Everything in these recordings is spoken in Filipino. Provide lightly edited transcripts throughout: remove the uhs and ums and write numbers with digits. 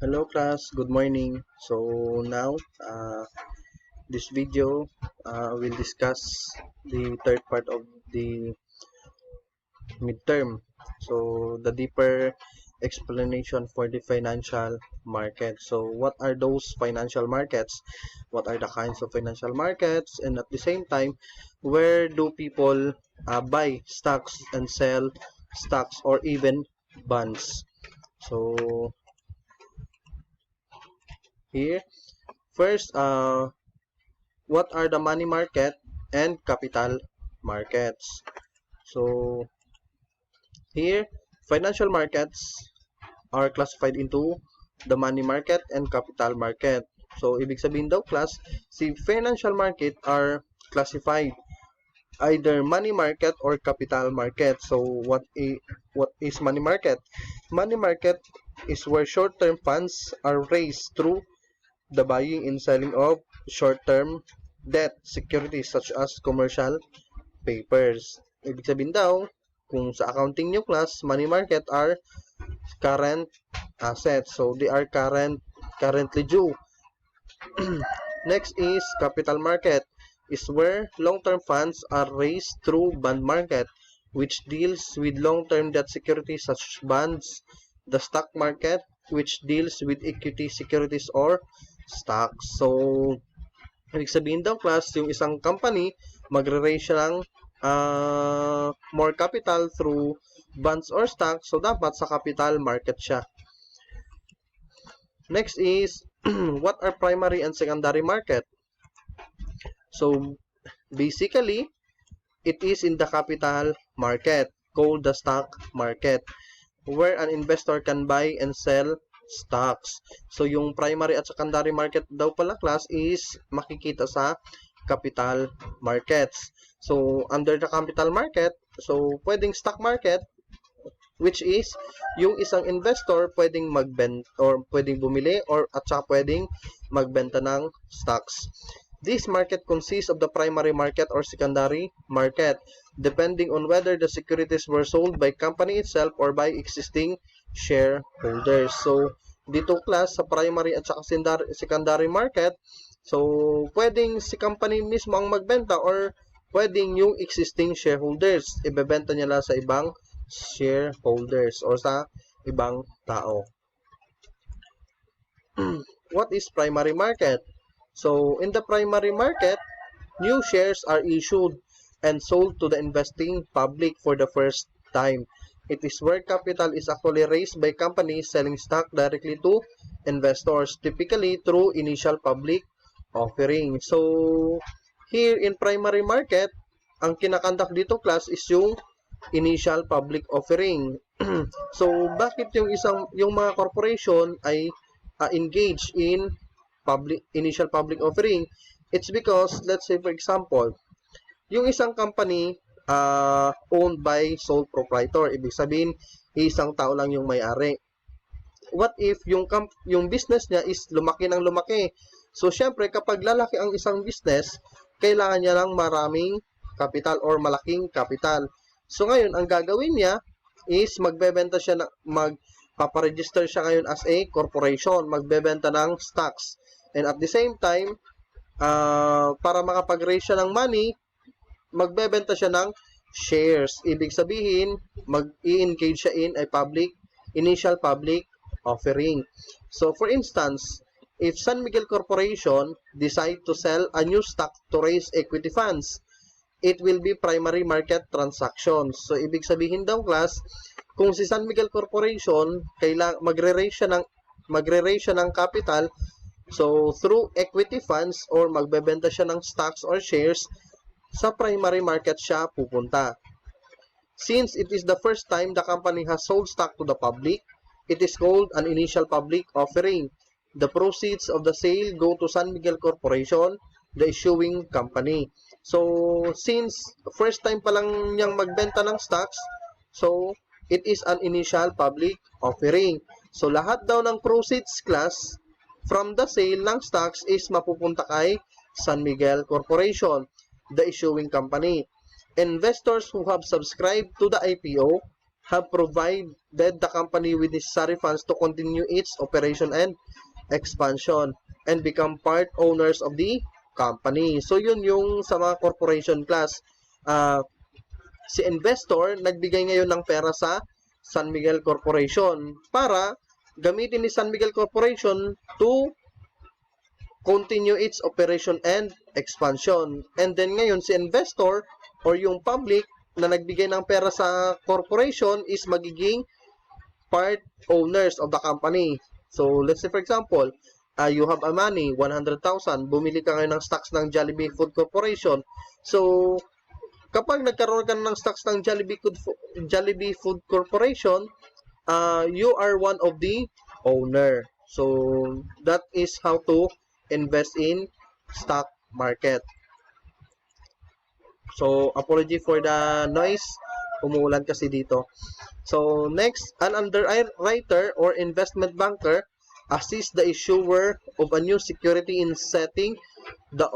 Hello class, good morning. So now this video will discuss the third part of the midterm. So the deeper explanation for the financial market. So what are those financial markets? What are the kinds of financial markets? And at the same time, where do people buy stocks and sell stocks or even bonds? So here, first, what are the money market and capital markets? So here, financial markets are classified into the money market and capital market. So ibig sabihin daw class, si financial market are classified either money market or capital market. So what is money market? Money market is where short-term funds are raised through the buying and selling of short-term debt securities such as commercial papers. Ibig sabihin daw, kung sa accounting nyo class, money market are current assets. So, they are currently due. Next is capital market, is where long-term funds are raised through bond market, which deals with long-term debt securities such as bonds. The stock market, which deals with equity securities or stocks. So, ibig sabihin daw class, yung isang company, magre-raise siya ng more capital through bonds or stocks. So, dapat sa capital market siya. Next is, what are primary and secondary market? So, basically, it is in the capital market, called the stock market, where an investor can buy and sell stocks. So, yung primary at secondary market daw pala class is makikita sa capital markets. So, under the capital market, so pwedeng stock market, which is yung isang investor pwedeng magbenta or pwedeng bumili or at saka pwedeng magbenta ng stocks. This market consists of the primary market or secondary market, depending on whether the securities were sold by company itself or by existing shareholders. So, dito class sa primary at saka secondary market, so pwedeng si company mismo ang magbenta or pwedeng yung existing shareholders, ibebenta niya lang sa ibang shareholders or sa ibang tao. What is primary market? So, in the primary market, new shares are issued and sold to the investing public for the first time. It is where capital is actually raised by companies selling stock directly to investors, typically through initial public offering. So, here in primary market, ang kinakandak dito class is yung initial public offering. So, bakit yung mga corporation ay engage in initial public offering? It's because, let's say for example, yung isang company owned by sole proprietor, ibig sabihin isang tao lang yung may-ari. What if yung business niya is lumaki ng lumaki? So syempre kapag lalaki ang isang business, kailangan niya ng maraming capital or malaking capital. So ngayon ang gagawin niya is magbebenta siya magpaparegister siya ngayon as a corporation, magbebenta ng stocks. And at the same time, para makapag-raise siya ng money, magbebenta siya ng shares. Ibig sabihin, mag-i-engage siya in a initial public offering. So, for instance, if San Miguel Corporation decide to sell a new stock to raise equity funds, it will be primary market transactions. So, ibig sabihin daw class, kung si San Miguel Corporation, magre-raise siya ng capital. So, through equity funds or magbebenta siya ng stocks or shares, sa primary market siya pupunta. Since it is the first time the company has sold stock to the public, it is called an initial public offering. The proceeds of the sale go to San Miguel Corporation, the issuing company. So, since first time pa lang niyang magbenta ng stocks, so, it is an initial public offering. So, lahat daw ng proceeds class from the sale ng stocks is mapupunta kay San Miguel Corporation, the issuing company. Investors who have subscribed to the IPO have provided the company with necessary funds to continue its operation and expansion and become part owners of the company. So yun yung sa mga corporation class. Si investor nagbigay ngayon ng pera sa San Miguel Corporation para gamitin ni San Miguel Corporation to continue its operation and expansion. And then ngayon si investor or yung public na nagbigay ng pera sa corporation is magiging part owners of the company. So let's say for example, you have a money, 100,000, bumili ka ngayon ng stocks ng Jollibee Food Corporation. So kapag nagkaroon ka ng stocks ng Jollibee Food Corporation, you are one of the owner. So that is how to invest in stock market. So apology for the noise, umuulan kasi dito. So next, an underwriter or investment banker assists the issuer of a new security in setting the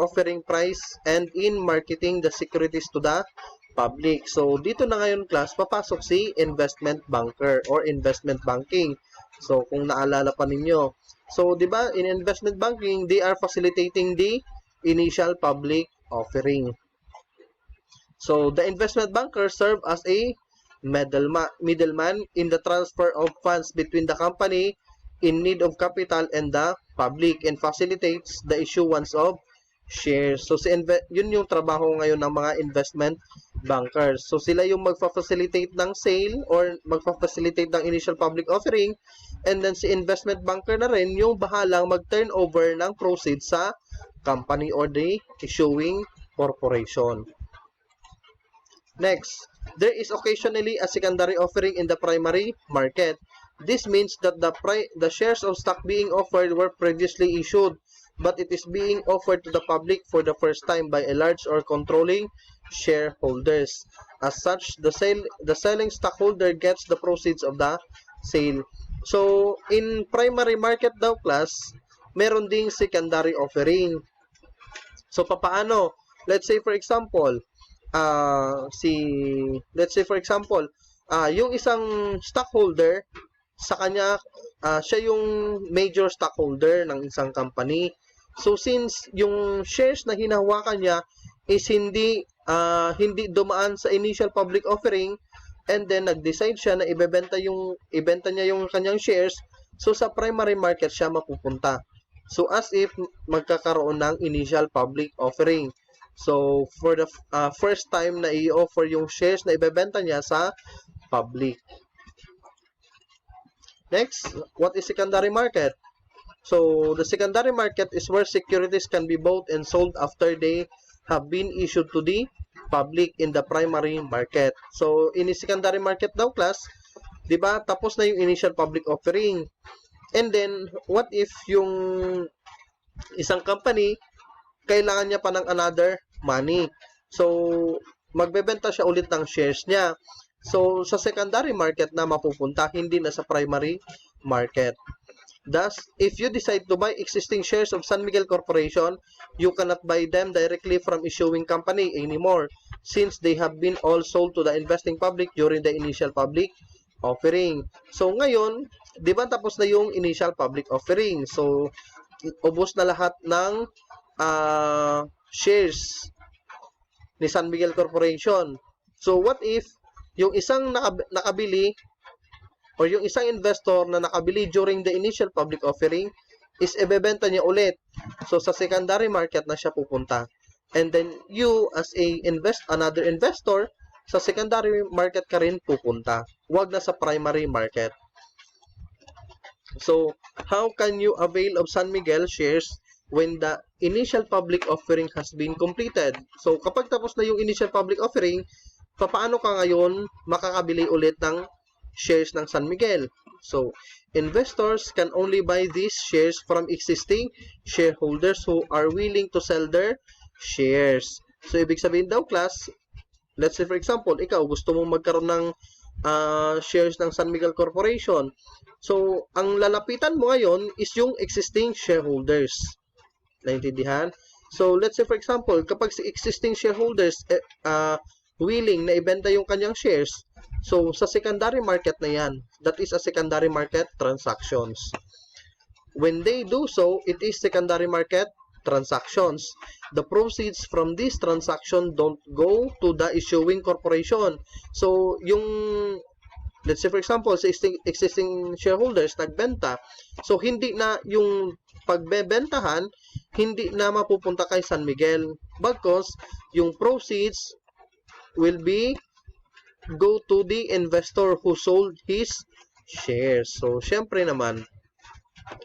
offering price and in marketing the securities to the public. So dito na ngayon class, papasok si investment banker or investment banking. So kung naalala pa ninyo. So 'di ba, in investment banking, they are facilitating the initial public offering. So the investment banker serve as a middleman in the transfer of funds between the company in need of capital and the public and facilitates the issuance of shares. So yun yung trabaho ngayon ng mga investment bankers. So sila yung magfa-facilitate ng sale or magfa-facilitate ng initial public offering, and then si investment banker na rin yung bahalang mag-turnover ng proceeds sa company or the issuing corporation. Next, there is occasionally a secondary offering in the primary market. This means that the shares of stock being offered were previously issued, but it is being offered to the public for the first time by a large or controlling shareholders. As such, the selling stockholder gets the proceeds of the sale. So, in primary market daw class, meron ding secondary offering. So, papaano? Let's say for example, yung isang stockholder sa kanya, siya yung major stockholder ng isang company. So since yung shares na hinahawakan niya is hindi dumaan sa initial public offering, and then nag-decide siya na ibenta niya yung kanyang shares, so sa primary market siya mapupunta. So as if magkakaroon ng initial public offering. So, for the first time na i-offer yung shares na ibebenta niya sa public. Next, what is secondary market? So, the secondary market is where securities can be bought and sold after they have been issued to the public in the primary market. So, in the secondary market daw class, di ba, tapos na yung initial public offering. And then, what if yung isang company, kailangan niya pa ng another money. So, magbebenta siya ulit ng shares niya. So, sa secondary market na mapupunta, hindi na sa primary market. Thus, if you decide to buy existing shares of San Miguel Corporation, you cannot buy them directly from issuing company anymore since they have been all sold to the investing public during the initial public offering. So, ngayon, di ba tapos na yung initial public offering? So, ubos na lahat ng shares ni San Miguel Corporation. So, what if yung isang nakabili or yung isang investor na nakabili during the initial public offering is ibebenta niya ulit. So, sa secondary market na siya pupunta. And then, you as another investor, sa secondary market ka rin pupunta. Huwag na sa primary market. So, how can you avail of San Miguel shares when the initial public offering has been completed? So, kapag tapos na yung initial public offering, paano ka ngayon makakabili ulit ng shares ng San Miguel? So, investors can only buy these shares from existing shareholders who are willing to sell their shares. So, ibig sabihin daw class, let's say for example, ikaw gusto mong magkaroon ng shares ng San Miguel Corporation. So, ang lalapitan mo ngayon is yung existing shareholders. Naintindihan? So, let's say for example, kapag si existing shareholders willing na ibenta yung kanyang shares, So, sa secondary market na yan, that is a secondary market transactions. When they do so, it is secondary market transactions. The proceeds from this transaction don't go to the issuing corporation. So, let's say for example, sa existing shareholders nagbenta. So, hindi na yung pagbebentahan, hindi na mapupunta kay San Miguel. Bagkus, yung proceeds will be go to the investor who sold his shares. So, syempre naman,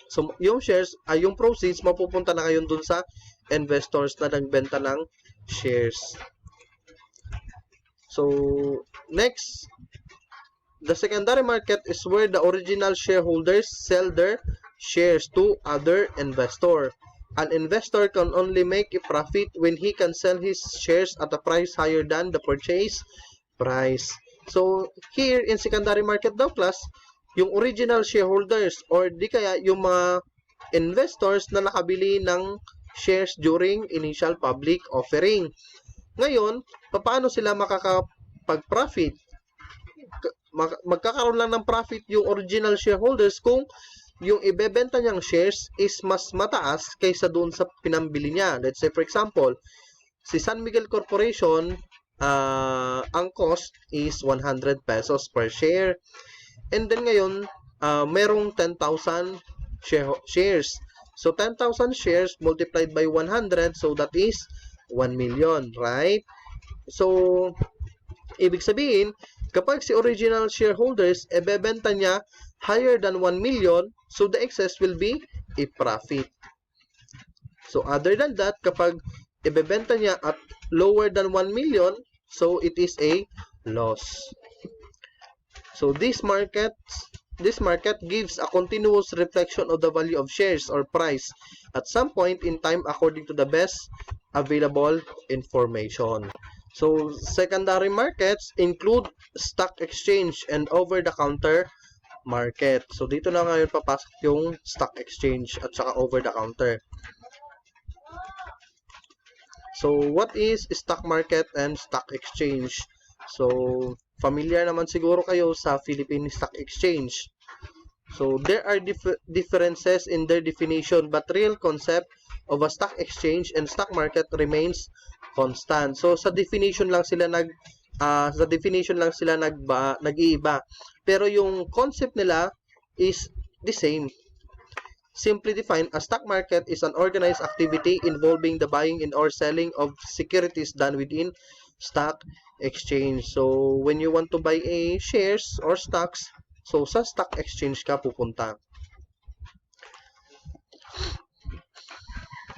so yung shares, yung proceeds, mapupunta na ngayon dun sa investors na nagbenta ng shares. So, next, the secondary market is where the original shareholders sell their shares to other investor. An investor can only make a profit when he can sell his shares at a price higher than the purchase price. So, here in secondary market daw class, yung original shareholders or di kaya yung mga investors na nakabili ng shares during initial public offering. Ngayon, paano sila makakapag-profit? Magkakaroon lang ng profit yung original shareholders kung yung ibebenta niyang shares is mas mataas kaysa doon sa pinambili niya. Let's say for example, si San Miguel Corporation, ang cost is 100 pesos per share. And then ngayon, merong 10,000 shares. So 10,000 shares multiplied by 100, so that is 1 million, right? So, ibig sabihin, kapag si original shareholders, bebenta niya higher than 1 million, so the excess will be a profit. So, other than that, kapag ibebenta niya at lower than 1 million, so it is a loss. So, this market gives a continuous reflection of the value of shares or price at some point in time according to the best available information. So, secondary markets include stock exchange and over-the-counter market. So, dito na ngayon papasok yung stock exchange at saka over-the-counter. So, what is stock market and stock exchange? So, familiar naman siguro kayo sa Philippine Stock Exchange. So, there are differences in their definition, but real concept of a stock exchange and stock market remains constant. So, sa definition lang sila nag-iiba. Pero yung concept nila is the same. Simply defined, a stock market is an organized activity involving the buying and or selling of securities done within stock exchange. So, when you want to buy a shares or stocks, so sa stock exchange ka pupunta.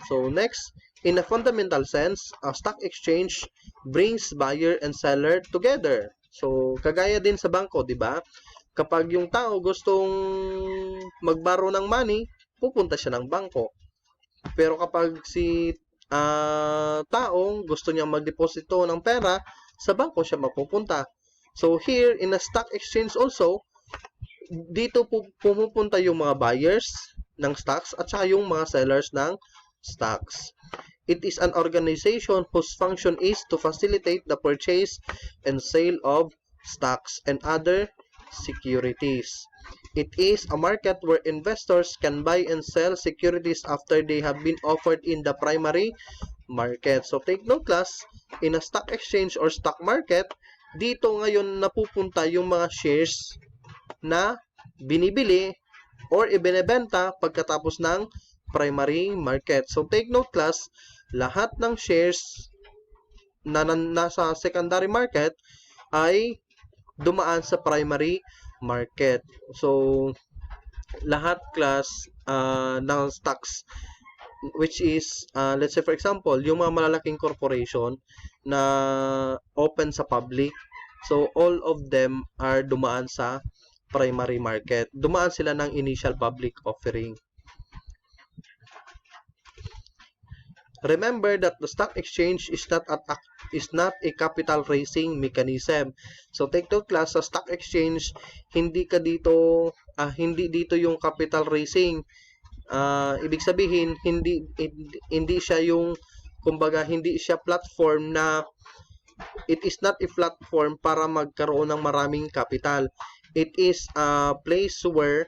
So, next, in a fundamental sense, a stock exchange brings buyer and seller together. So, kagaya din sa bangko, di ba? Kapag yung tao gustong magbaro ng money, pupunta siya ng bangko. Pero kapag si taong gusto niyang magdeposito ng pera, sa bangko siya mapupunta. So here in a stock exchange also, dito pumupunta yung mga buyers ng stocks at saka yung mga sellers ng stocks. It is an organization whose function is to facilitate the purchase and sale of stocks and other securities. It is a market where investors can buy and sell securities after they have been offered in the primary market. So take note class, in a stock exchange or stock market, dito ngayon napupunta yung mga shares na binibili or ibinebenta pagkatapos ng primary market. So take note class, lahat ng shares na nasa secondary market ay dumaan sa primary market. So, lahat class ng stocks which is, let's say for example, yung mga malalaking corporation na open sa public, so all of them are dumaan sa primary market. Dumaan sila ng initial public offering. Remember that the stock exchange is not a capital raising mechanism. So take note class, sa stock exchange hindi dito yung capital raising. Ibig sabihin hindi siya yung, kumbaga hindi siya platform na it is not a platform para magkaroon ng maraming capital. It is a place where